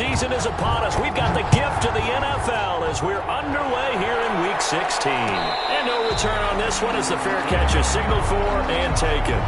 season is upon us. We've got the gift of the NFL as we're underway here in Week 16. And no return on this one as the fair catch is signaled for and taken.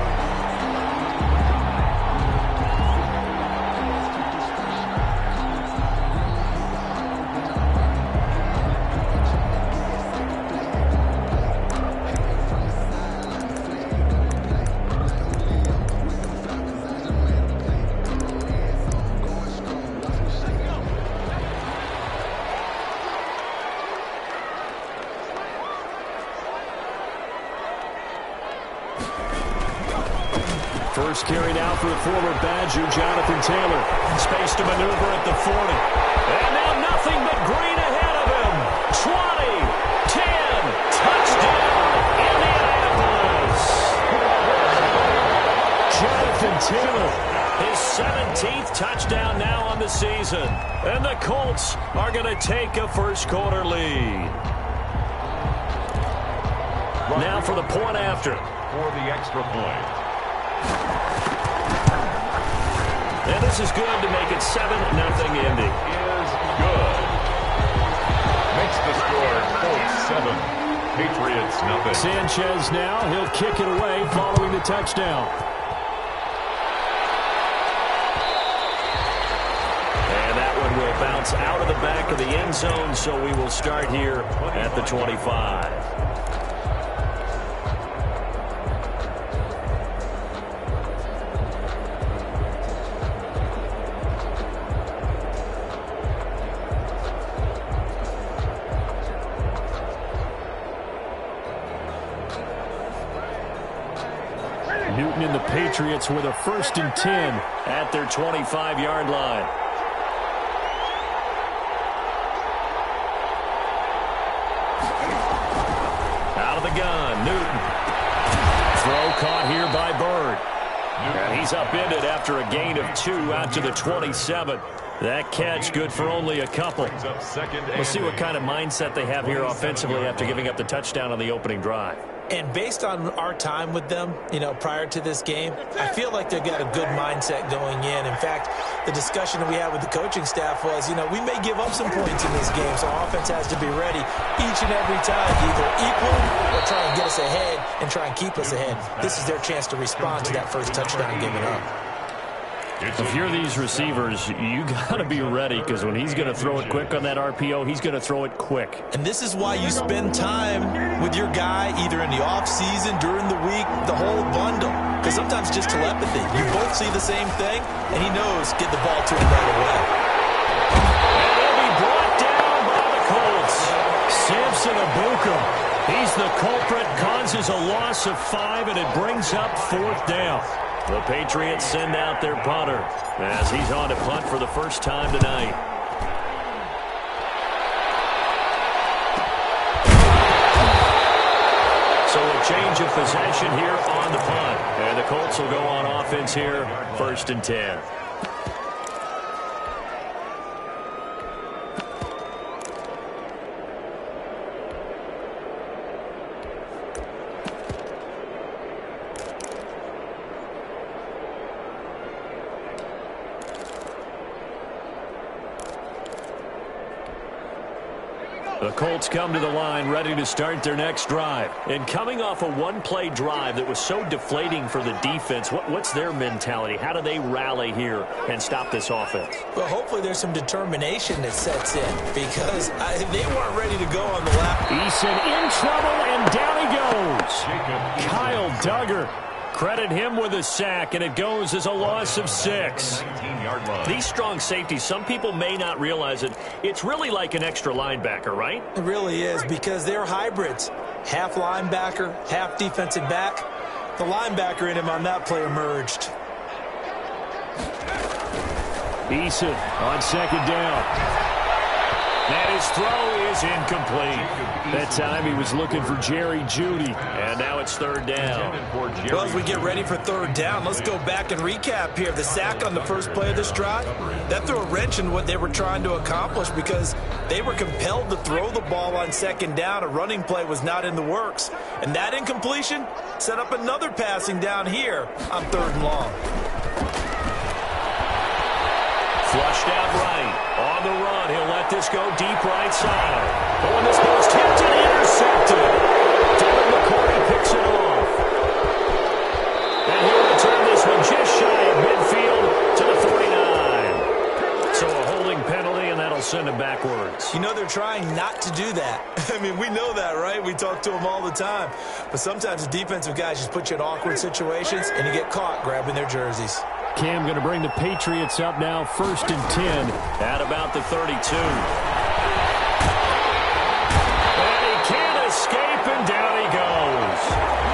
First carry now for the former Badger, Jonathan Taylor. Space to maneuver at the 40. And now nothing but green ahead of him. 20, 10, touchdown, Indianapolis. Jonathan Taylor, his 17th touchdown now on the season. And the Colts are going to take a first quarter lead. Now for the point after. For the extra point. And this is good to make it 7-0 Indy. Is good. Makes the score Colts 7, Patriots nothing. Sanchez now, he'll kick it away following the touchdown. And that one will bounce out of the back of the end zone, so we will start here at the 25. Newton and the Patriots with a 1st and 10 at their 25-yard line. Out of the gun, Newton. Throw caught here by Bird. And he's upended after a gain of 2 out to the 27. That catch good for only a couple. We'll see what kind of mindset they have here offensively after giving up the touchdown on the opening drive. And based on our time with them, prior to this game, I feel like they've got a good mindset going in. In fact, the discussion that we had with the coaching staff was, we may give up some points in this game, so our offense has to be ready each and every time, either equal or try and get us ahead and try and keep us ahead. This is their chance to respond to that first touchdown given up. If you're these receivers, you got to be ready because when he's going to throw it quick on that RPO, he's going to throw it quick. And this is why you spend time with your guy either in the offseason, during the week, the whole bundle. Because sometimes just telepathy. You both see the same thing, and he knows get the ball to him right away. And he'll be brought down by the Colts. Samson Abuka. He's the culprit, causes a loss of 5, and it brings up 4th down. The Patriots send out their punter as he's on to punt for the first time tonight. So a change of possession here on the punt. And the Colts will go on offense here, 1st and 10. The Colts come to the line ready to start their next drive. And coming off a one-play drive that was so deflating for the defense, what's their mentality? How do they rally here and stop this offense? Well, hopefully there's some determination that sets in because they weren't ready to go on the lap. Eason in trouble, and down he goes. Kyle Duggar. Credit him with a sack, and it goes as a loss of 6. These strong safeties, some people may not realize it. It's really like an extra linebacker, right? It really is because they're hybrids. Half linebacker, half defensive back. The linebacker in him on that play emerged. Eason on 2nd down. And his throw is incomplete. That time he was looking for Jerry Jeudy. And now it's 3rd down. Well, as we get ready for 3rd down, let's go back and recap here. The sack on the first play of this drive, that threw a wrench in what they were trying to accomplish because they were compelled to throw the ball on 2nd down. A running play was not in the works. And that incompletion set up another passing down here on 3rd and long. Flushed out right. On the run, he'll let this go deep right side. Oh, and this ball's tipped and intercepted. Devin McCourty picks it off. And he'll return this one just shy of midfield to the 49. So a holding penalty, and that'll send him backwards. You know they're trying not to do that. I mean, we know that, right? We talk to them all the time. But sometimes the defensive guys just put you in awkward situations, and you get caught grabbing their jerseys. Cam going to bring the Patriots up now, 1st and 10 at about the 32. And he can't escape, and down he goes.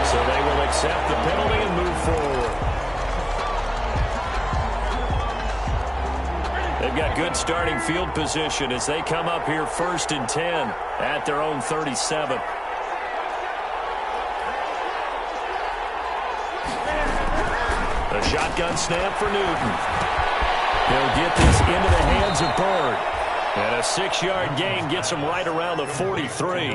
So they will accept the penalty and move forward. They've got good starting field position as they come up here 1st and 10 at their own 37. A shotgun snap for Newton. He'll get this into the hands of Bird. And a 6-yard gain gets him right around the 43.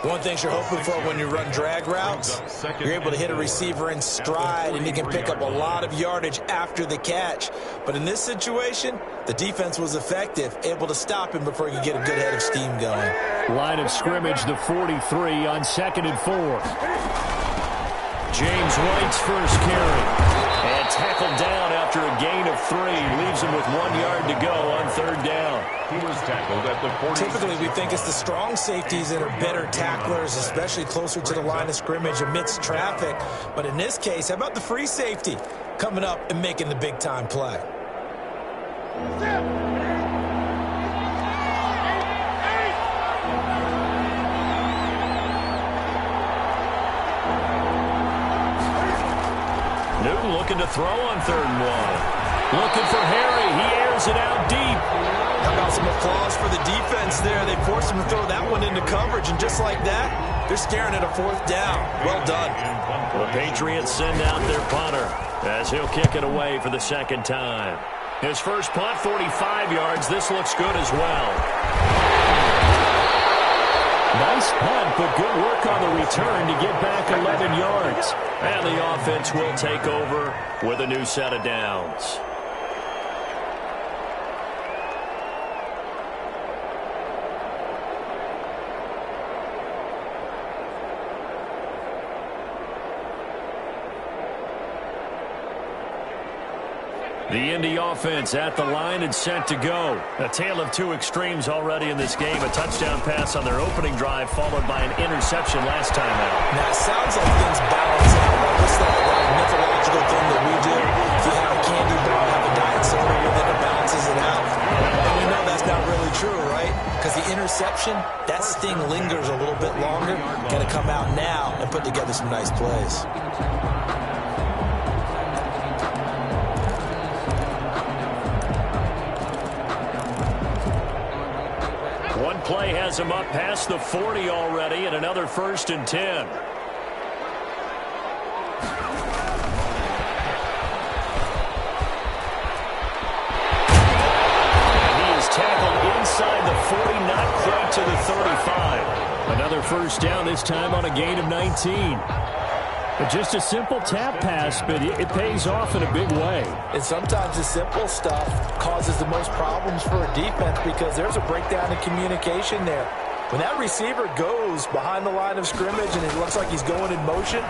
One thing you're hoping for when you run drag routes, you're able to hit a receiver in stride, and you can pick up a lot of yardage after the catch. But in this situation, the defense was effective, able to stop him before he could get a good head of steam going. Line of scrimmage, the 43 on 2nd and 4. James White's first carry. And tackled down after a gain of 3. Leaves him with 1 yard to go on 3rd down. He was tackled at the 40. Typically, we think it's the strong safeties that are better tacklers, especially closer to the line of scrimmage amidst traffic. But in this case, how about the free safety coming up and making the big-time play? Newton looking to throw on 3rd and 1. Looking for Harry. He airs it out deep. How about some applause for the defense there? They forced him to throw that one into coverage, and just like that, they're staring at a 4th down. Well done. The Patriots send out their punter as he'll kick it away for the 2nd time. His first punt, 45 yards. This looks good as well. Nice punt, but good work on the return to get back 11 yards. And the offense will take over with a new set of downs. The Indy offense at the line and set to go. A tale of 2 extremes already in this game. A touchdown pass on their opening drive, followed by an interception last time out. Now, it sounds like things balance out. Just that mythological thing that we do. If you have a candy bar, have a diet soda with it, it balances it out. And we know that's not really true, right? Because the interception, that sting lingers a little bit longer. Got to come out now and put together some nice plays. One play has him up past the 40 already, and another 1st and 10. And he is tackled inside the 40, not quite to the 35. Another 1st down, this time on a gain of 19. But just a simple tap pass, but it pays off in a big way. And sometimes the simple stuff causes the most problems for a defense because there's a breakdown in communication there. When that receiver goes behind the line of scrimmage and it looks like he's going in motion,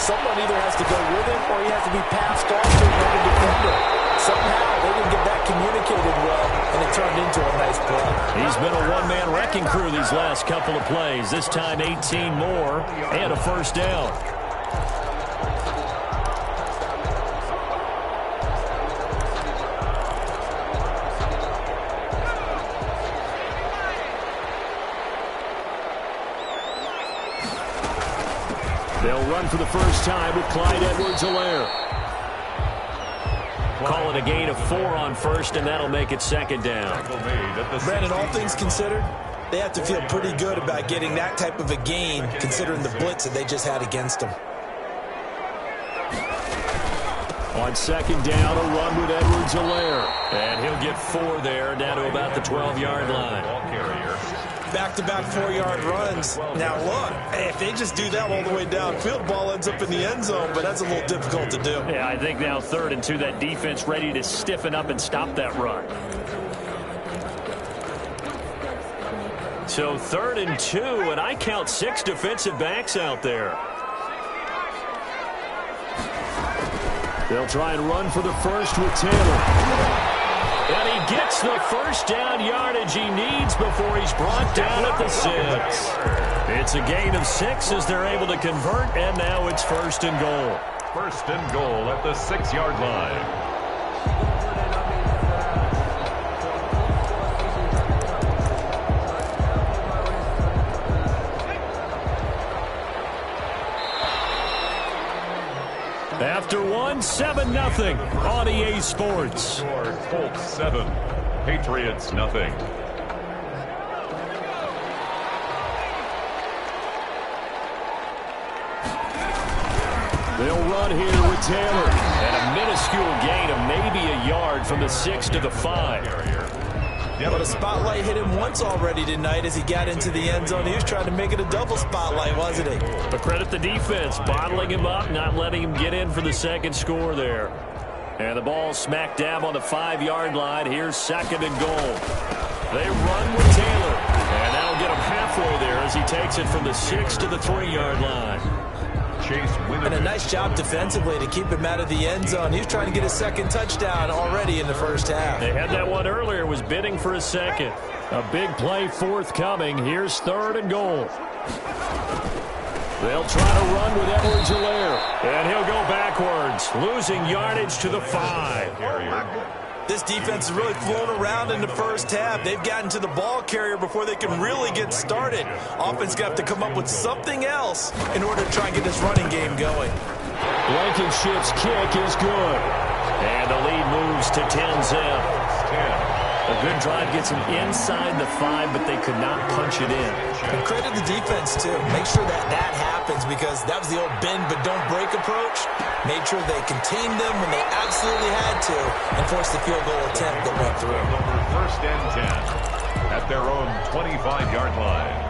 someone either has to go with him or he has to be passed off to another defender. Somehow they didn't get that communicated well, and it turned into a nice play. He's been a one-man wrecking crew these last couple of plays. This time 18 more and a 1st down. They'll run for the first time with Clyde Edwards-Helaire. Call it a gain of 4 on 1st, and that'll make it 2nd down. Brandon, all things considered, they have to feel pretty good about getting that type of a gain, considering the blitz that they just had against them. On 2nd down, a run with Edwards-Helaire. And he'll get 4 there, down to about the 12-yard line. Ball carrier. back-to-back 4-yard runs. Now, look, if they just do that all the way downfield, ball ends up in the end zone, but that's a little difficult to do. Yeah, I think now 3rd and 2, that defense ready to stiffen up and stop that run. So 3rd and 2, and I count 6 defensive backs out there. They'll try and run for the first with Taylor. And he gets the first down yardage he needs before he's brought down at the 6. It's a gain of 6 as they're able to convert, and now it's 1st and goal. 1st and goal at the 6-yard line. After 7-0 on EA Sports. Colts 7, Patriots nothing. They'll run here with Taylor. And a minuscule gain of maybe a yard from the 6 to the 5. But a spotlight hit him once already tonight as he got into the end zone. He was trying to make it a double spotlight, wasn't he? But credit the defense, bottling him up, not letting him get in for the second score there. And the ball smack dab on the 5-yard line. Here's 2nd and goal. They run with Taylor. And that'll get him halfway there as he takes it from the 6 to the 3-yard line. And a nice job defensively to keep him out of the end zone. He was trying to get a 2nd touchdown already in the first half. They had that one earlier, was bidding for a 2nd. A big play forthcoming. Here's 3rd and goal. They'll try to run with Edwards-Helaire. And he'll go backwards, losing yardage to the 5. This defense has really flown around in the first half. They've gotten to the ball carrier before they can really get started. Offense got to come up with something else in order to try and get this running game going. Blankenship's kick is good. And the lead moves to 10-zip. A good drive gets them inside the 5, but they could not punch it in. And credit the defense, too. Make sure that happens because that was the old bend but don't break approach. Made sure they contained them when they absolutely had to and forced the field goal attempt that went through. 1st and 10 at their own 25-yard line.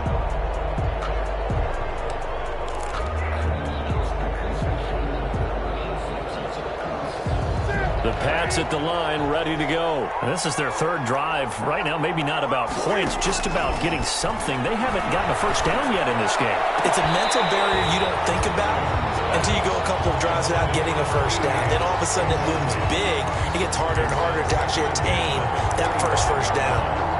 The Pats at the line, ready to go. This is their 3rd drive. Right now, maybe not about points, just about getting something. They haven't gotten a first down yet in this game. It's a mental barrier you don't think about until you go a couple of drives without getting a first down. Then all of a sudden it looms big. It gets harder and harder to actually attain that first down.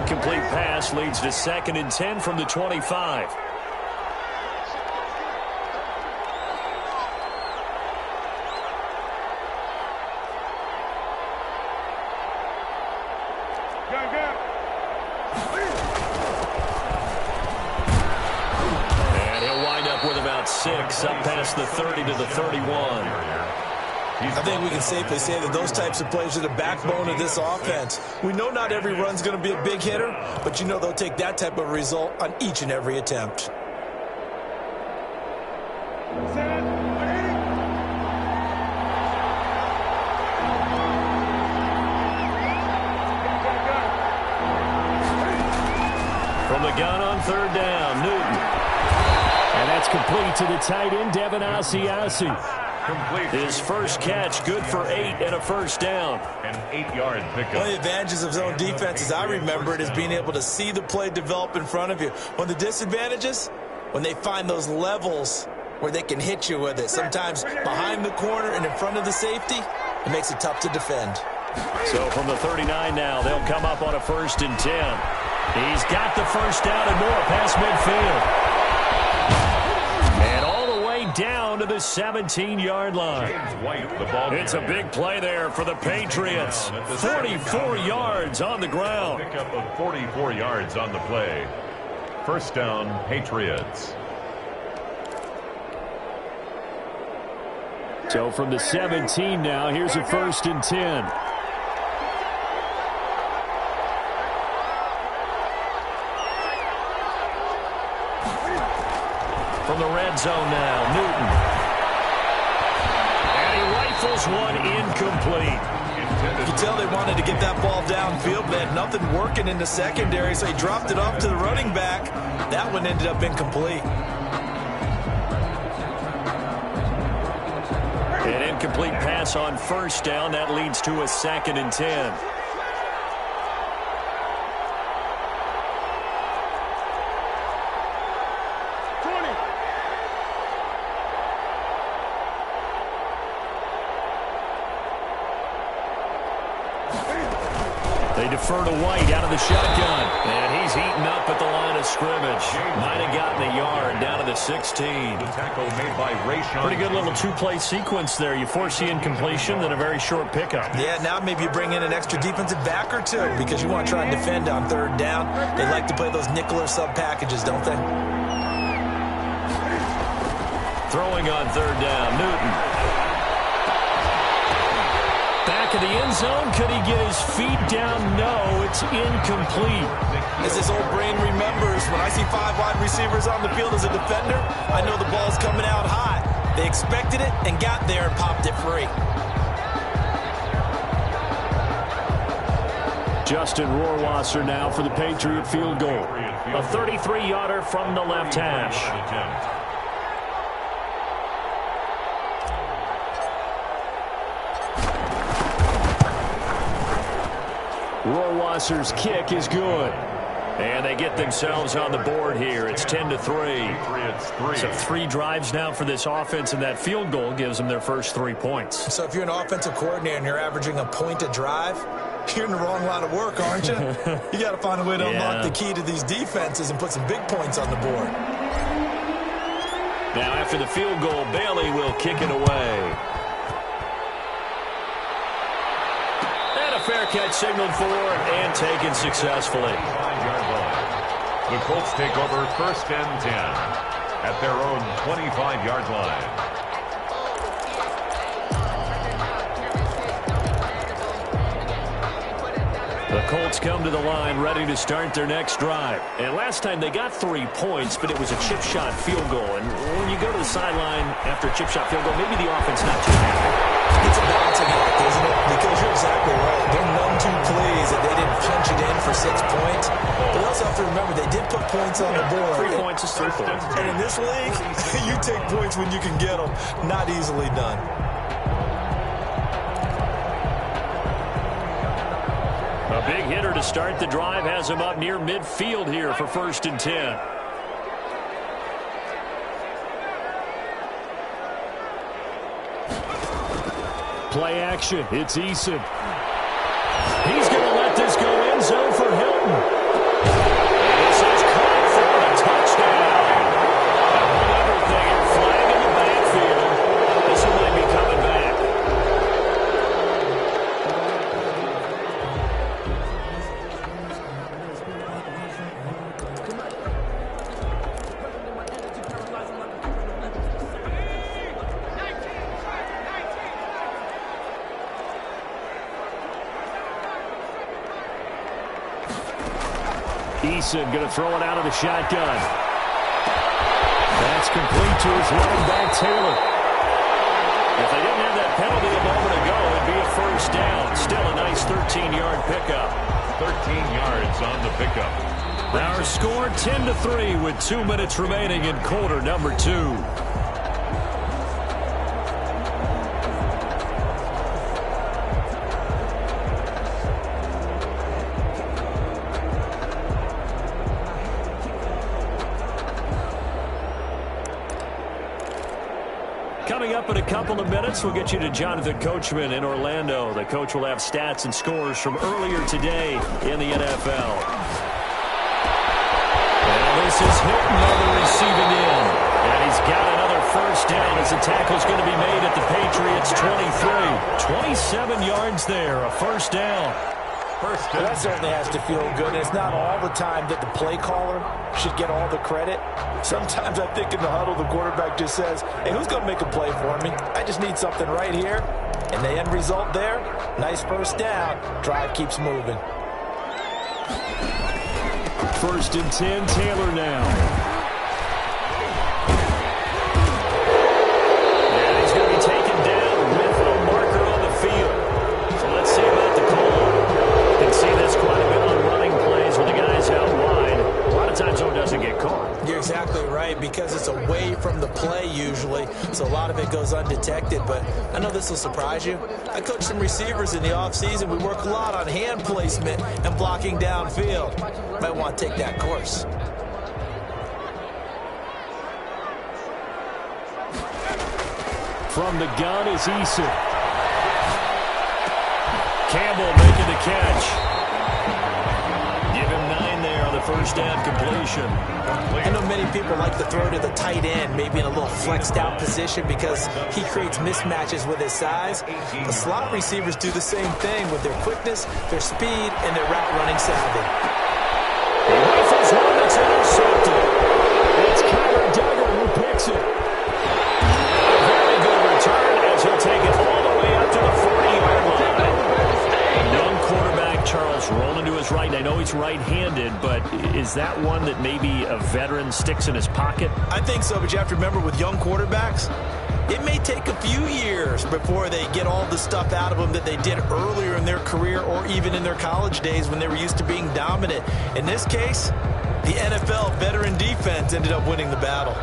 Complete pass leads to 2nd and 10 from the 25. And he'll wind up with about 6 up past the 30 to the 31. I think we can safely say that those types of plays are the backbone of this offense. We know not every run's going to be a big hitter, but you know they'll take that type of result on each and every attempt. From the gun on 3rd down, Newton. And that's complete to the tight end, Devin Asiasi. His first catch, good for 8 and a first down. An 8-yard pickup. One of the advantages of zone defense, as I remember it, is being able to see the play develop in front of you. One of the disadvantages, when they find those levels where they can hit you with it. Sometimes behind the corner and in front of the safety, it makes it tough to defend. So from the 39 now, they'll come up on a 1st and 10. He's got the first down and more past midfield. And all the way down to the 17-yard line. It's a big play there for the Patriots. 44 yards on the ground. Pickup of 44 yards on the play. First down, Patriots. So from the 17 now, here's a 1st and 10. From the red zone now, Newton. Rifles one incomplete. You can tell they wanted to get that ball downfield, but they had nothing working in the secondary, so he dropped it off to the running back. That one ended up incomplete. An incomplete pass on first down. That leads to a 2nd and 10. They defer to White out of the shotgun. And he's heating up at the line of scrimmage. Might have gotten a yard down to the 16. The tackle made by Rayshon. Pretty good little two-play sequence there. You force the incompletion, then a very short pickup. Yeah, now maybe you bring in an extra defensive back or two because you want to try and defend on 3rd down. They like to play those nickel or sub packages, don't they? Throwing on 3rd down, Newton. Back of the end zone. Could he get his feet down? No, it's incomplete. As his old brain remembers, when I see 5 wide receivers on the field as a defender, I know the ball's coming out high. They expected it and got there and popped it free. Justin Rohrwasser now for the Patriot field goal. A 33-yarder from the left hash. Rohrwasser's kick is good. And they get themselves on the board here. It's 10-3. So 3 drives now for this offense, and that field goal gives them their first 3 points. So if you're an offensive coordinator and you're averaging a point a drive, you're in the wrong line of work, aren't you? You got to find a way to unlock the key to these defenses and put some big points on the board. Now after the field goal, Bailey will kick it away. Fair catch signaled for and taken successfully. The Colts take over 1st and 10 at their own 25-yard line. The Colts come to the line ready to start their next drive. And last time they got 3 points, but it was a chip shot field goal. And when you go to the sideline after a chip shot field goal, maybe the offense not too happy. It's a balancing act, isn't it? Because you're exactly right. They're none too pleased that they didn't punch it in for 6 points. But also have to remember they did put points on the board. 3 points is 3 points. And in this league, you take points when you can get them. Not easily done. A big hitter to start the drive has him up near midfield here for 1st and 10. Play action. It's Eason. He's going to let this go end zone for Hilton. And this is caught for a touchdown. Everything in flag in the backfield. This one might be coming back. Eason going to throw it out of the shotgun. That's complete to his running back, Taylor. If they didn't have that penalty a moment ago, it'd be a 1st down. Still a nice 13-yard pickup. 13 yards on the pickup. Our score 10-3 with 2 minutes remaining in quarter number 2. Coming up in a couple of minutes, we'll get you to Jonathan Coachman in Orlando. The coach will have stats and scores from earlier today in the NFL. And this is Hilton on the receiving end. And he's got another 1st down as the tackle's going to be made at the Patriots' 23. 27 yards there, a 1st down. Well, that certainly has to feel good. And it's not all the time that the play caller should get all the credit. Sometimes I think in the huddle, the quarterback just says, hey, who's going to make a play for me? I just need something right here. And the end result there, nice 1st down. Drive keeps moving. 1st and 10, Taylor now. And he's going to be taken down with a exactly right, because it's away from the play usually, so a lot of it goes undetected. But I know this will surprise you. I coach some receivers in the offseason. We work a lot on hand placement and blocking downfield. Might want to take that course. From the gun is Eason. Campbell making the catch. Give him 9 there on the first down completion. I know many people like to throw to the tight end, maybe in a little flexed out position because he creates mismatches with his size. The slot receivers do the same thing with their quickness, their speed, and their route running savvy. He rifles one that's intercepted. It's Kyler Duggar who picks it. A very good return as he'll take it all the way up to the 40-yard line. Young quarterback Charles rolling to his right. I know he's right-handed, but is that one that maybe a veteran sticks in his pocket? I think so, but you have to remember with young quarterbacks, it may take a few years before they get all the stuff out of them that they did earlier in their career or even in their college days when they were used to being dominant. In this case, the NFL veteran defense ended up winning the battle.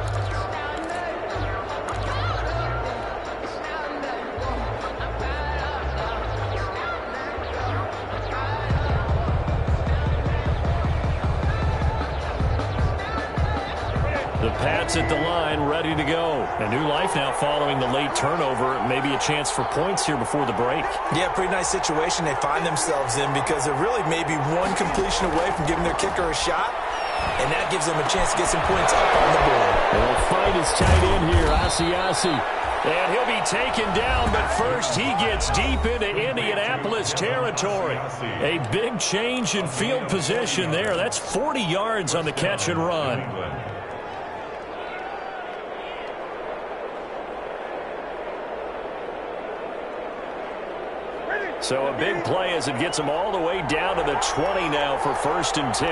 The Pats at the line, ready to go. A new life now following the late turnover. Maybe a chance for points here before the break. Yeah, pretty nice situation they find themselves in because they're really maybe one completion away from giving their kicker a shot, and that gives them a chance to get some points up on the board. They'll fight his tight end here, Asiasi. And he'll be taken down, but first he gets deep into Indianapolis territory. A big change in field position there. That's 40 yards on the catch and run. So a big play as it gets them all the way down to the 20 now for 1st and 10.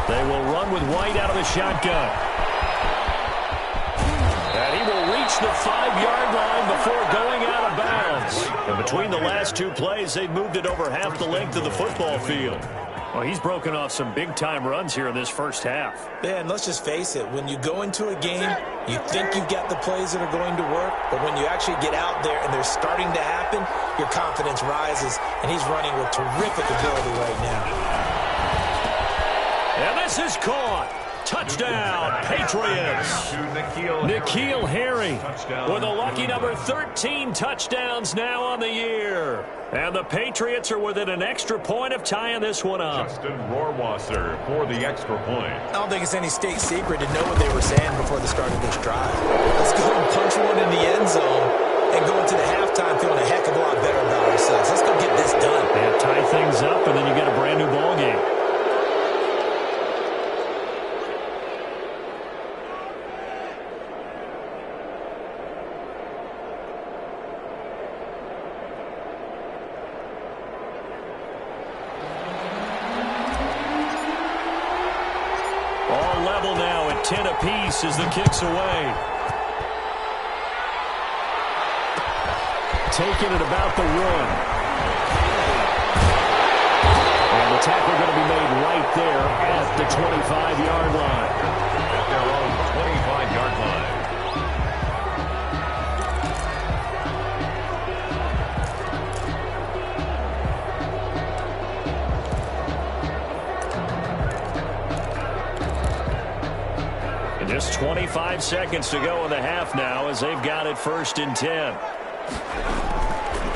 They will run with White out of the shotgun. And he will reach the 5-yard line before going out of bounds. And between the last 2 plays, they've moved it over half the length of the football field. Well, he's broken off some big-time runs here in this first half. Yeah, and let's just face it. When you go into a game, you think you've got the plays that are going to work, but when you actually get out there and they're starting to happen, your confidence rises, and he's running with terrific ability right now. And this is caught. Touchdown, Patriots. N'Keal Harry with a lucky number 13 touchdowns now on the year. And the Patriots are within an extra point of tying this one up. Justin Rohrwasser for the extra point. I don't think it's any state secret to know what they were saying before the start of this drive. Let's go and punch one in the end zone and go into the halftime feeling a heck of a lot better about ourselves. Let's go get this done. Yeah, tie things up, and then you get a brand new ball game. All level now at 10 apiece as the kick's away. Taking it about the one. And the tackle going to be made right there at the 25-yard line. At their own 25-yard line. And just 25 seconds to go in the half now as they've got it 1st and 10.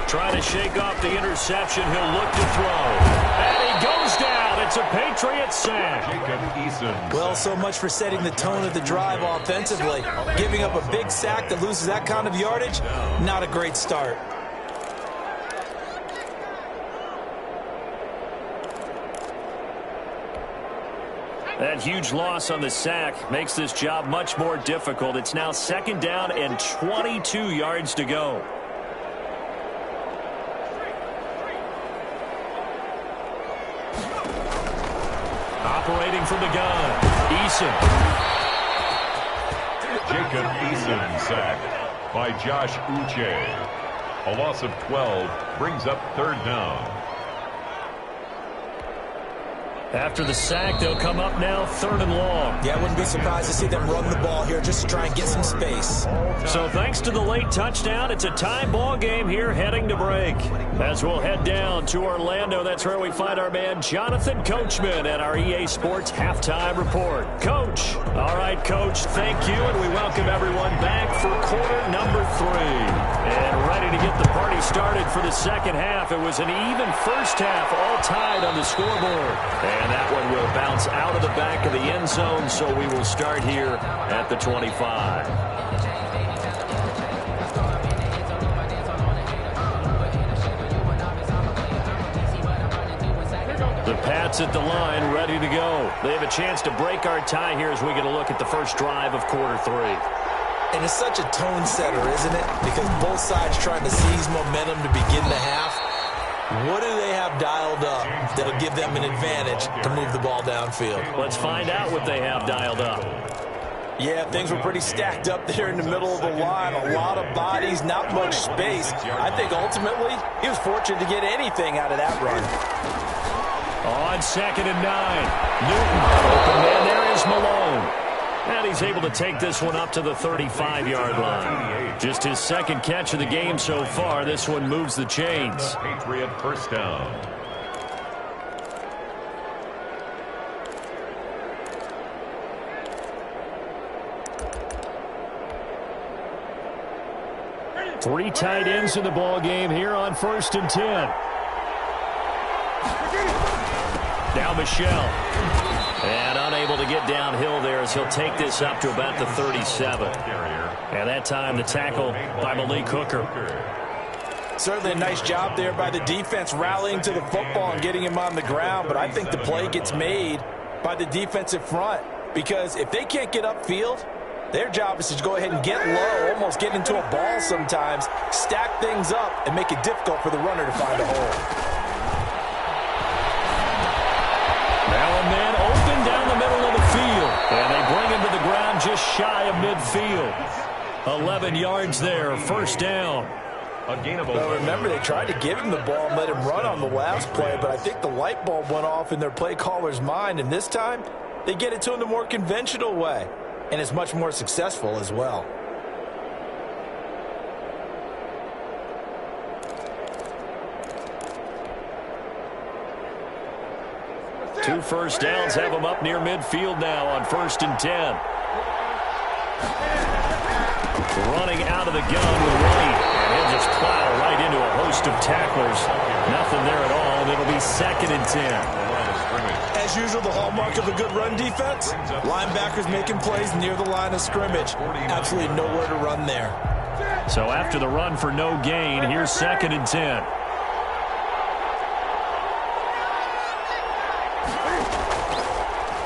Trying to shake off the interception. He'll look to throw. And he goes down. It's a Patriots sack. Jacob Eason. Well, so much for setting the tone of the drive offensively. Giving up a big sack that loses that kind of yardage, not a great start. That huge loss on the sack makes this job much more difficult. It's now 2nd down and 22 yards to go. Operating from the gun, Eason. Jacob Eason sacked by Josh Uche. A loss of 12 brings up 3rd down. After the sack, they'll come up now 3rd and long. Yeah, I wouldn't be surprised to see them run the ball here just to try and get some space. So thanks to the late touchdown, it's a tie ball game here heading to break. As we'll head down to Orlando, that's where we find our man Jonathan Coachman at our EA Sports Halftime Report. Coach. All right, Coach, thank you, and we welcome everyone back for quarter number 3. And ready to get the party started for the second half. It was an even first half, all tied on the scoreboard. And that one will bounce out of the back of the end zone, so we will start here at the 25. The Pats at the line, ready to go. They have a chance to break our tie here as we get a look at the first drive of quarter 3. And it's such a tone setter, isn't it? Because both sides trying to seize momentum to begin the half. What do they have dialed up that'll give them an advantage to move the ball downfield? Let's find out what they have dialed up. Yeah, things were pretty stacked up there in the middle of the line. A lot of bodies, not much space. I think ultimately he was fortunate to get anything out of that run. On 2nd and 9. Newton. Open man, there is Malone. And he's able to take this one up to the 35-yard line. Just his second catch of the game so far. This one moves the chains. Patriot first down. Three tight ends in the ball game here on 1st and 10. Now Michelle. And unable to get downhill there as he'll take this up to about the 37. And that time the tackle by Malik Hooker. Certainly a nice job there by the defense rallying to the football and getting him on the ground. But I think the play gets made by the defensive front. Because if they can't get upfield, their job is to go ahead and get low, almost get into a ball sometimes, stack things up, and make it difficult for the runner to find a hole. Now a man open down the middle of the field. And they bring him to the ground just shy of midfield. 11 yards there, 1st down. Well, remember, they tried to give him the ball and let him run on the last play, but I think the light bulb went off in their play caller's mind, and this time they get it to him the more conventional way, and it's much more successful as well. Two first downs have him up near midfield now on 1st and 10. Running out of the gun with White. And he'll just plow right into a host of tacklers. Nothing there at all, and it'll be 2nd and 10. As usual, the hallmark of a good run defense, linebackers making plays near the line of scrimmage. Absolutely nowhere to run there. So after the run for no gain, here's 2nd and 10.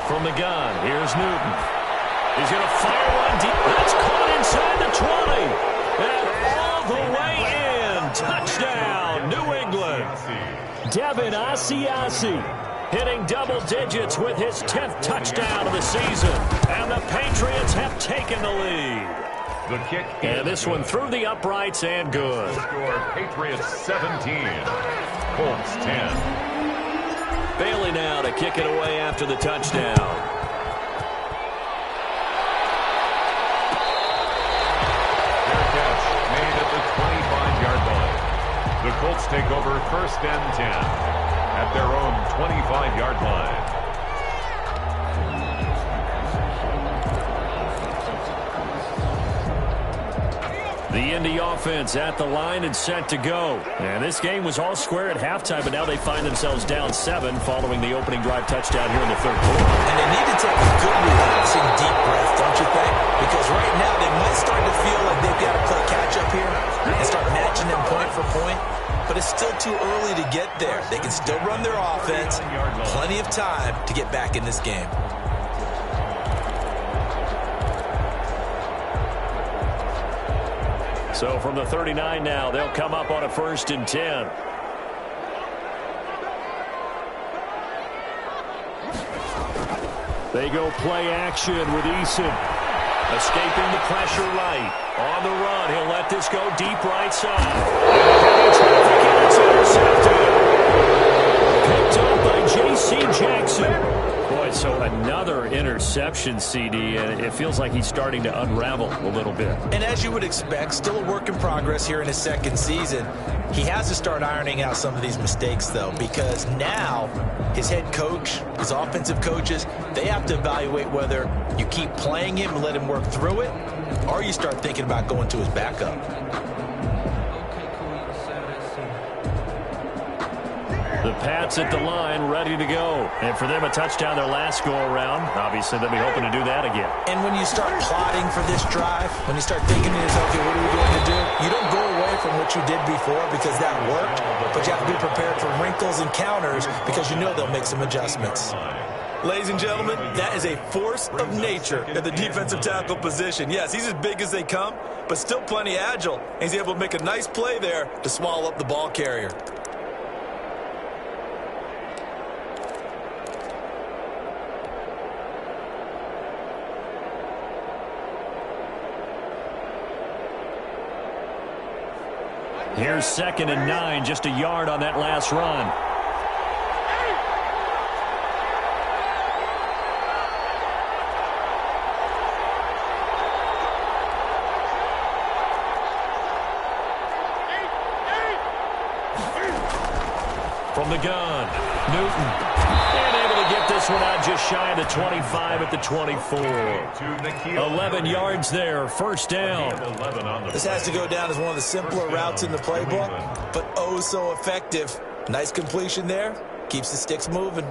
From the gun, here's Newton. He's going to fire one deep. That's caught inside the 20. And all the way in. Touchdown, New England. Devin Asiasi hitting double digits with his 10th touchdown of the season. And the Patriots have taken the lead. The kick. And this one through the uprights and good. Score Patriots 17. Colts 10. Bailey now to kick it away after the touchdown. Their catch made at the 25-yard line. The Colts take over 1st and 10 at their own 25-yard line. The Indy offense at the line and set to go. And this game was all square at halftime, but now they find themselves down 7 following the opening drive touchdown here in the 3rd quarter. And they need to take a good, relaxing, deep breath, don't you think? Because right now they might start to feel like they've got to play catch-up here and start matching them point for point. But it's still too early to get there. They can still run their offense. Plenty of time to get back in this game. So from the 39 now, they'll come up on a 1st and 10. They go play action with Eason. Escaping the pressure right. On the run, he'll let this go deep right side. It's intercepted. Picked up by J.C. Jackson. Another interception, CD, and it feels like he's starting to unravel a little bit. And as you would expect, still a work in progress here in his second season. He has to start ironing out some of these mistakes, though, because now his head coach, his offensive coaches, they have to evaluate whether you keep playing him and let him work through it, or you start thinking about going to his backup. The Pats at the line, ready to go. And for them, a touchdown their last go-around. Obviously, they'll be hoping to do that again. And when you start plotting for this drive, when you start thinking to yourself, okay, what are we going to do? You don't go away from what you did before because that worked, but you have to be prepared for wrinkles and counters because you know they'll make some adjustments. Ladies and gentlemen, that is a force of nature at the defensive tackle position. Yes, he's as big as they come, but still plenty agile. And he's able to make a nice play there to swallow up the ball carrier. Here's 2nd and 9, just a yard on that last run. From the gun, Newton. And able to get this one out just shy of the 25 at the 24. 11 yards there, first down. This has to go down as one of the simpler routes in the playbook, but oh so effective. Nice completion there. Keeps the sticks moving.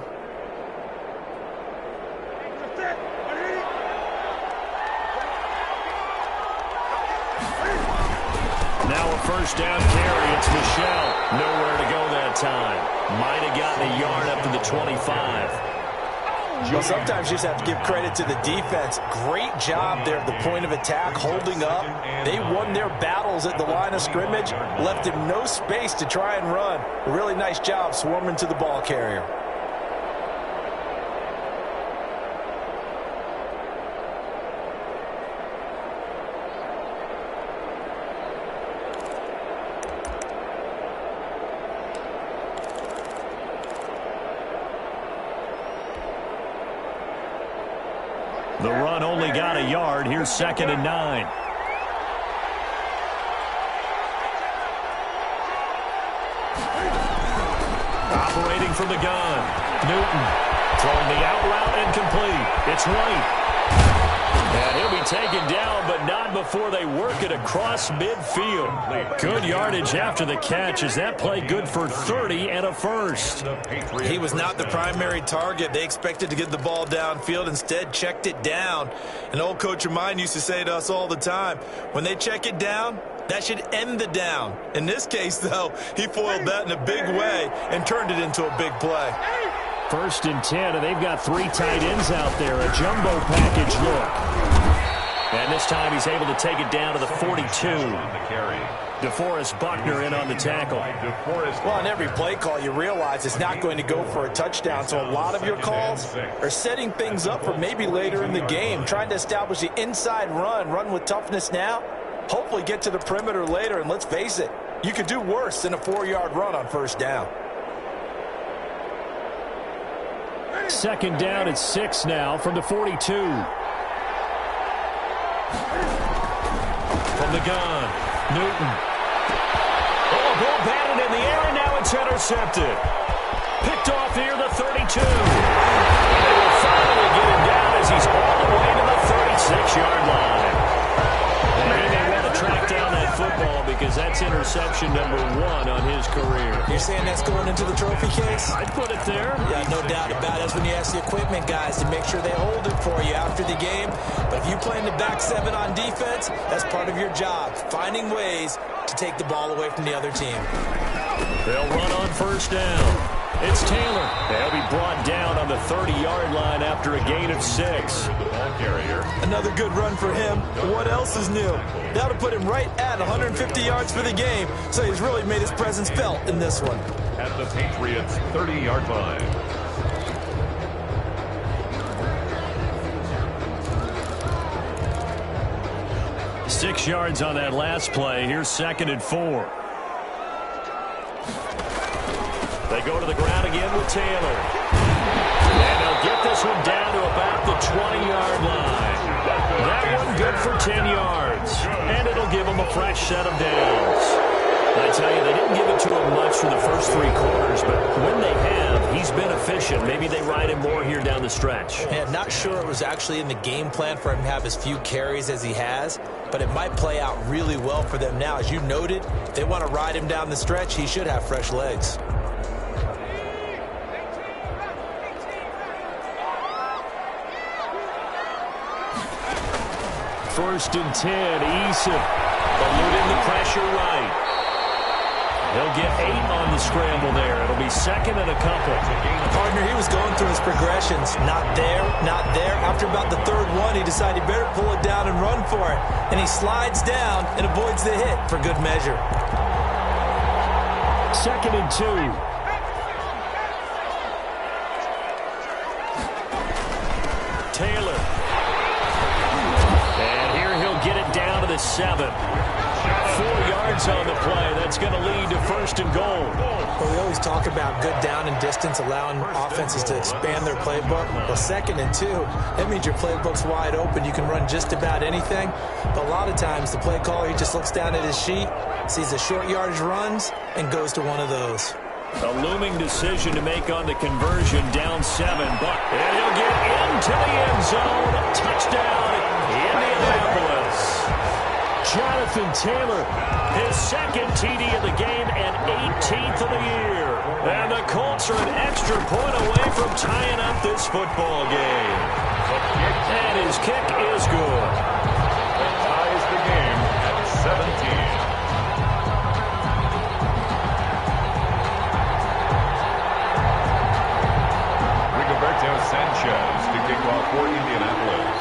Now a first down carry. It's Michelle. Nowhere to go that time. Might have gotten a yard up to the 25. Well, sometimes you just have to give credit to the defense. Great job there at the point of attack, holding up. They won their battles at the line of scrimmage, left him no space to try and run. A really nice job swarming to the ball carrier. The run only got a yard. Here's 2nd and 9. Operating from the gun. Newton throwing the out route incomplete. It's White. And he'll be taken down, but not before they work it across midfield. Good yardage after the catch. Is that play good for 30 and a first? He was not the primary target. They expected to get the ball downfield. Instead, checked it down. An old coach of mine used to say to us all the time, when they check it down, that should end the down. In this case, though, he foiled that in a big way and turned it into a big play. 1st and 10, and they've got 3 tight ends out there. A jumbo package look. And this time he's able to take it down to the 42. DeForest Buckner in on the tackle. Well, on every play call, you realize it's not going to go for a touchdown. So a lot of your calls are setting things up for maybe later in the game, trying to establish the inside run with toughness now, hopefully get to the perimeter later. And let's face it, you could do worse than a 4-yard run on first down. 2nd down at 6 now from the 42. From the gun, Newton. Oh, ball batted in the air, and now it's intercepted. Picked off here, the 32. They will finally get him down as he's all the way to the 36-yard line. And he may want to track down that football because that's interception number 1 on his career. You're saying that's going into the trophy case? I'd put it there. Yeah, no doubt about it. That's when you ask the equipment guys to make sure they hold it for you after the game. But if you play in the back 7 on defense, that's part of your job, finding ways to take the ball away from the other team. They'll run on first down. It's Taylor. They'll be brought down on the 30-yard line after a gain of 6. Another good run for him. What else is new? That'll put him right at 150 yards for the game, so he's really made his presence felt in this one. At the Patriots' 30-yard line. Six yards on that last play. Here's 2nd and 4. They go to the ground again with Taylor. And they'll get this one down to a fresh set of downs. I tell you, they didn't give it to him much for the first 3 quarters, but when they have, he's been efficient. Maybe they ride him more here down the stretch. Yeah, not sure it was actually in the game plan for him to have as few carries as he has, but it might play out really well for them now. As you noted, if they want to ride him down the stretch, he should have fresh legs. First and 10, Eason eluding the pressure right. He'll get 8 on the scramble there. It'll be second and a couple. Partner, he was going through his progressions. Not there, not there. After about the 3rd one, he decided he better pull it down and run for it. And he slides down and avoids the hit for good measure. Second and 2. Taylor. And here he'll get it down to the 7. 4 yards on the play. That's going to lead to first and goal. Well, we always talk about good down and distance, allowing offenses to expand their playbook. Well, second and 2, that means your playbook's wide open. You can run just about anything. But a lot of times, the play caller, he just looks down at his sheet, sees the short yardage runs, and goes to one of those. A looming decision to make on the conversion, down 7. But and he'll get into the end zone. Touchdown, Indianapolis. Jonathan Taylor, his second TD of the game and 18th of the year. And the Colts are an extra point away from tying up this football game. And his kick is good. That ties the game at 17. Rigoberto Sanchez to kick off for Indianapolis.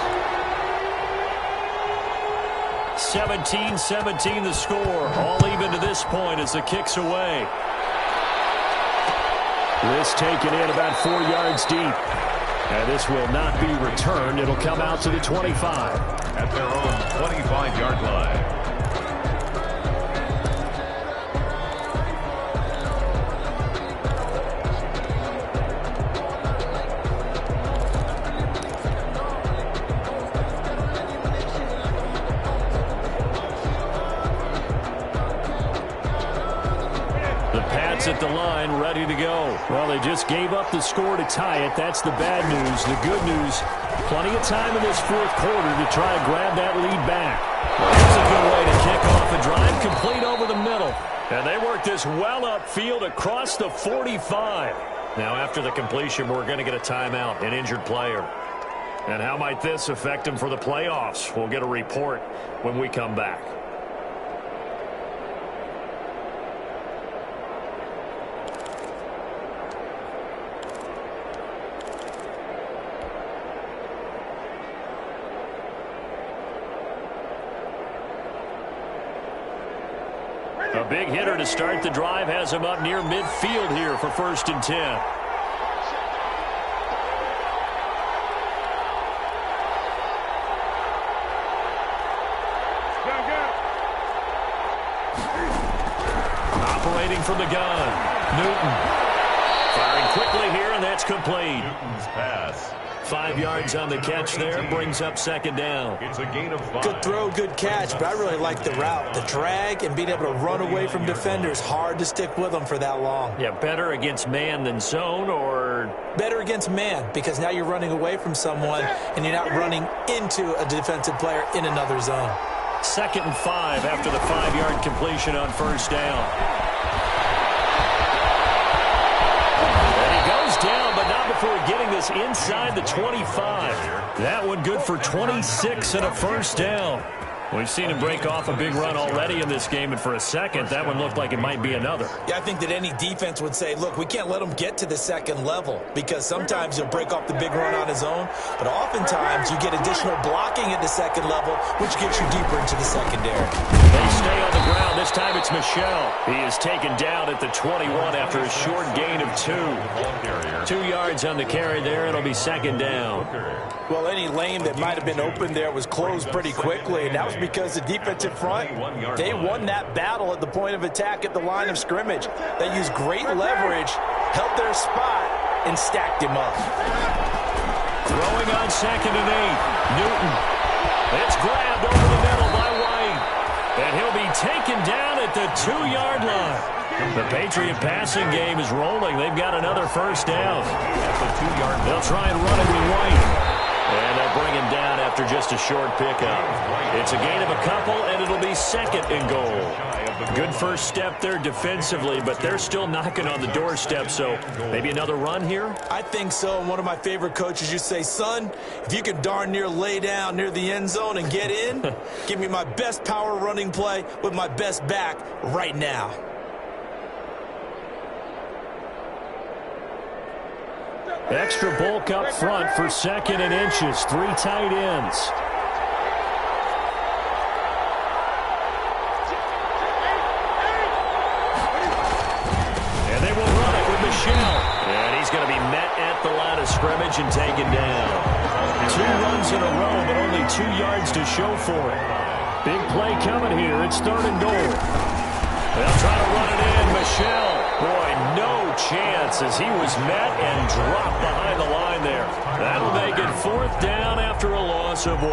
17-17 the score. All even to this point as the kick's away. This taken in about 4 yards deep. And this will not be returned. It'll come out to the 25. At their own 25-yard line. At the line, ready to go. Well, they just gave up the score to tie it. That's the bad news. The good news, plenty of time in this 4th quarter to try and grab that lead back. Well, that's a good way to kick off a drive, complete over the middle. And they work this well upfield across the 45. Now, after the completion, we're going to get a timeout, an injured player. And how might this affect them for the playoffs? We'll get a report when we come back. A big hitter to start the drive has him up near midfield here for first and 10. Operating from the gun, Newton. Firing quickly here, and that's complete. Newton's pass. 5 yards on the catch there, brings up second down. It's a gain of 5. Good throw, good catch, but I really like the route. The drag and being able to run away from defenders, hard to stick with them for that long. Yeah, better against man than zone, or? Better against man, because now you're running away from someone and you're not running into a defensive player in another zone. Second and 5 after the 5-yard completion on first down. Down, but not before getting this inside the 25. That one good for 26 and a first down. We've seen him break off a big run already in this game, and for a second, that one looked like it might be another. Yeah, I think that any defense would say, look, we can't let him get to the second level, because sometimes he'll break off the big run on his own, but oftentimes you get additional blocking at the second level, which gets you deeper into the secondary. They stay on the ground. This time it's Michel. He is taken down at the 21 after a short gain of 2. 2 yards on the carry there. It'll be second down. Well, any lane that might have been open there was closed pretty quickly, and that was because the defensive front, they won that battle at the point of attack at the line of scrimmage. They used great leverage, held their spot, and stacked him up. Throwing on second and 8. Newton. It's grabbed over the middle by White. And he'll be taken down at the 2-yard line. The Patriot passing game is rolling. They've got another first down. At the 2-yard line. They'll try and run it with White. And they'll bring him down after just a short pickup. It's a gain of a couple, and it'll be second and goal. Good first step there defensively, but they're still knocking on the doorstep, so maybe another run here? I think so. And one of my favorite coaches used to say, son, if you can darn near lay down near the end zone and get in, give me my best power running play with my best back right now. Extra bulk up front for second and inches. 3 tight ends. And they will run it with Michelle. And he's going to be met at the line of scrimmage and taken down. 2 runs in a row, but only 2 yards to show for it. Big play coming here. It's third and goal. They'll try to run it in. Michelle. Boy, no chance as he was met and dropped behind the line there. That'll make it 4th down after a loss of 1.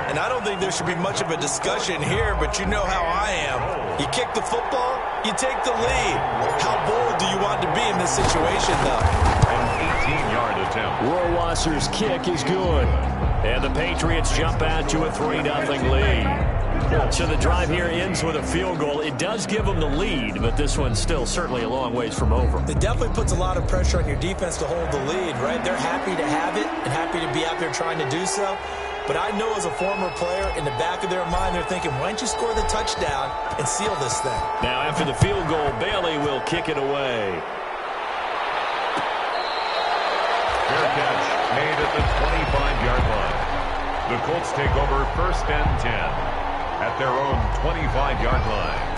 And I don't think there should be much of a discussion here, but you know how I am. You kick the football, you take the lead. How bold do you want to be in this situation, though? An 18-yard attempt. Rohrwasser's kick is good. And the Patriots jump out to a 3-0 lead. So the drive here ends with a field goal. It does give them the lead, but this one's still certainly a long ways from over. It definitely puts a lot of pressure on your defense to hold the lead, right? They're happy to have it and happy to be out there trying to do so. But I know as a former player, in the back of their mind, they're thinking, why don't you score the touchdown and seal this thing? Now, after the field goal, Bailey will kick it away. Fair catch made at the 25-yard line. The Colts take over 1st and 10 at their own 25-yard line.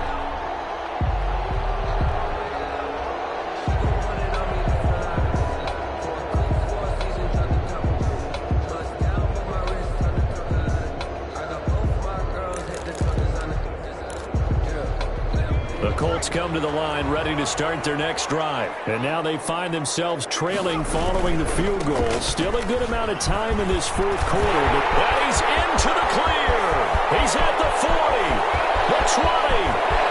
The Colts come to the line ready to start their next drive. And now they find themselves trailing following the field goal. Still a good amount of time in this 4th quarter. But he's into the clear. He's at the 40, the 20,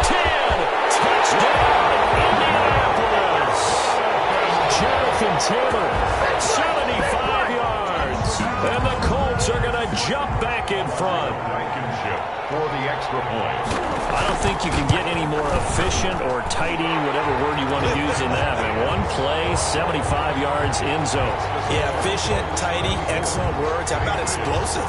10. Touchdown, Indianapolis. Jonathan Taylor at 75 yards. And the Colts are going to jump back in front. Blankenship for the extra point. I don't think you can get any more efficient or tidy, whatever word you want to use in that. Man, one play, 75 yards in zone. Yeah, efficient, tidy, excellent words. How about explosive?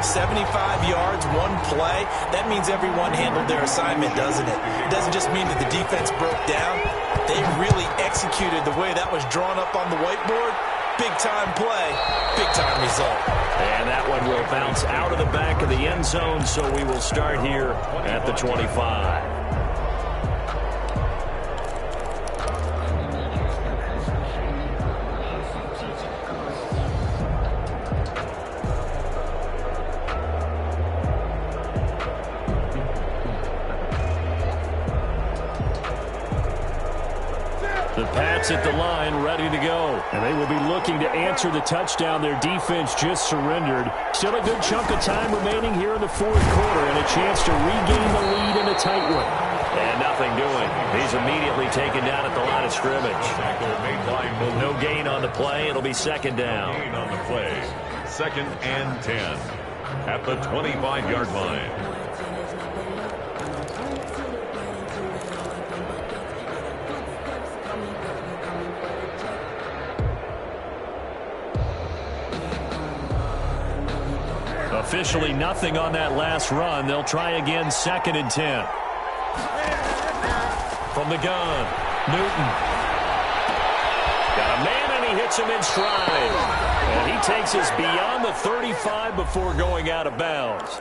75 yards, one play. That means everyone handled their assignment, doesn't it? It doesn't just mean that the defense broke down. They really executed the way that was drawn up on the whiteboard. Big-time play, big-time result. And that one will bounce out of the back of the end zone, so we will start here at the 25. The Pats at the line, ready to go. And they will be looking to answer the touchdown their defense just surrendered. Still a good chunk of time remaining here in the 4th quarter and a chance to regain the lead in a tight one. And nothing doing. He's immediately taken down at the line of scrimmage. No gain on the play. It'll be 2nd down. Gain on the play. 2nd and 10 at the 25-yard line. Officially nothing on that last run. They'll try again 2nd and 10. From the gun, Newton. Got a man and he hits him in stride. And he takes us beyond the 35 before going out of bounds.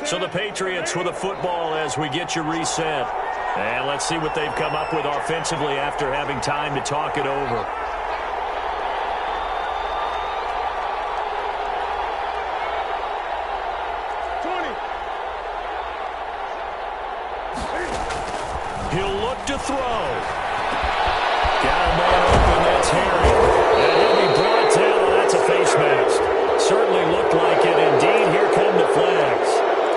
So the Patriots with a football as we get you reset. And let's see what they've come up with offensively after having time to talk it over. He'll look to throw. Got a man open, that's Harry. And he'll be brought face mask. Certainly looked like it. Indeed, here come the flags.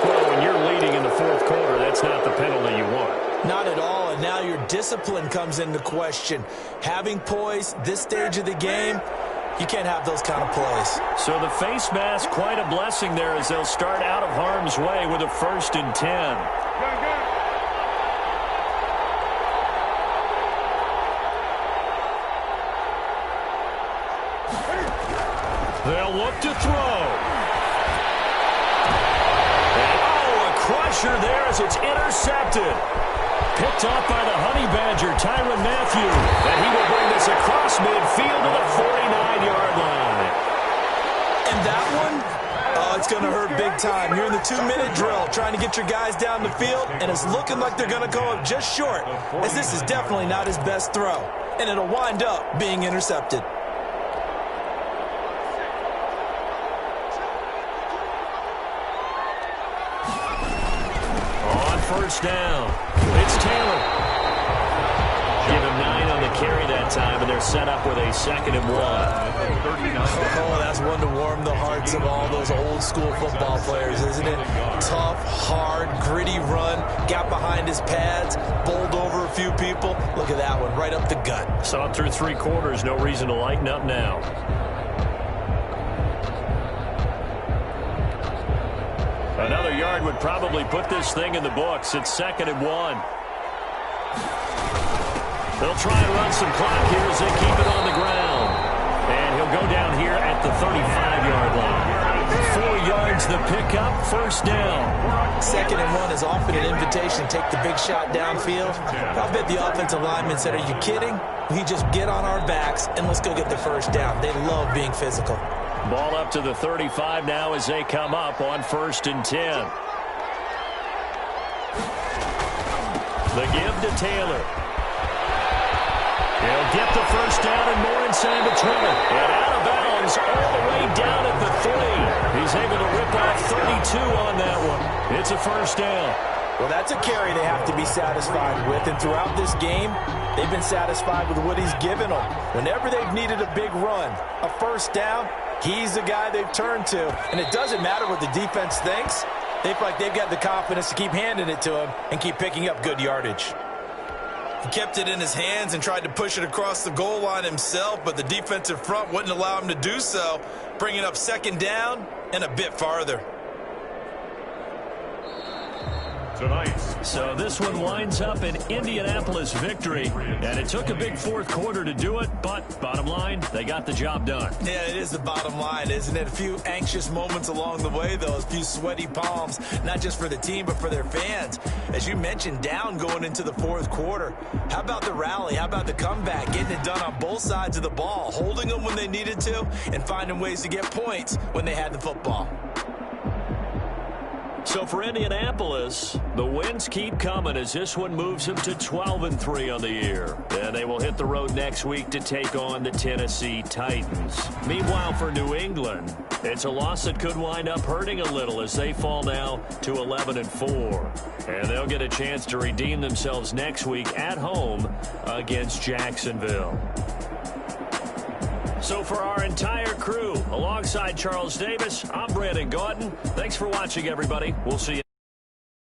Well, when you're leading in the fourth quarter, that's not the penalty you want. Not at all, and now your discipline comes into question. Having poise this stage of the game, you can't have those kind of plays. So the face mask, quite a blessing there as they'll start out of harm's way with a 1st and 10. They'll look to throw. And, a crusher there as it's intercepted. Picked off by the Honey Badger, Tyrann Mathieu. And he will bring this across midfield to the 49-yard line. And that one, it's going to hurt big time. You're in the 2-minute drill trying to get your guys down the field, and it's looking like they're going to go up just short, as this is definitely not his best throw. And it'll wind up being intercepted. On 1st down, it's Taylor. Give him 9 on the carry that time, and they're set up with a 2nd and 1. Oh, that's one to warm the hearts of all those old school football players, isn't it? Tough, hard, gritty run, got behind his pads, bowled over a few people. Look at that one, right up the gut. Saw it through 3 quarters, no reason to lighten up now. Another yard would probably put this thing in the books. It's 2nd and 1. They'll try and run some clock here as they keep it on the ground. And he'll go down here at the 35-yard line. 4 yards the pickup, 1st down. 2nd and 1 is often an invitation to take the big shot downfield. I bet the offensive lineman said, are you kidding? We just get on our backs and let's go get the 1st down. They love being physical. Ball up to the 35 now as they come up on 1st and 10. The give to Taylor. He'll get the 1st down and more inside the 20. And out of bounds all the way down at the 3. He's able to rip off 32 on that one. It's a 1st down. Well, that's a carry they have to be satisfied with. And throughout this game, they've been satisfied with what he's given them. Whenever they've needed a big run, a 1st down, he's the guy they've turned to. And it doesn't matter what the defense thinks. They feel like they've got the confidence to keep handing it to him and keep picking up good yardage. He kept it in his hands and tried to push it across the goal line himself, but the defensive front wouldn't allow him to do so, bringing up 2nd down and a bit farther. So this one winds up an Indianapolis victory, and it took a big 4th quarter to do it, but bottom line, they got the job done. Yeah, it is the bottom line, isn't it? A few anxious moments along the way, though, a few sweaty palms, not just for the team, but for their fans. As you mentioned, down going into the 4th quarter. How about the rally? How about the comeback? Getting it done on both sides of the ball, holding them when they needed to, and finding ways to get points when they had the football. So for Indianapolis, the wins keep coming as this one moves them to 12-3 on the year. And they will hit the road next week to take on the Tennessee Titans. Meanwhile, for New England, it's a loss that could wind up hurting a little as they fall now to 11-4. And they'll get a chance to redeem themselves next week at home against Jacksonville. So for our entire crew, alongside Charles Davis, I'm Brandon Gautin. Thanks for watching, everybody. We'll see you.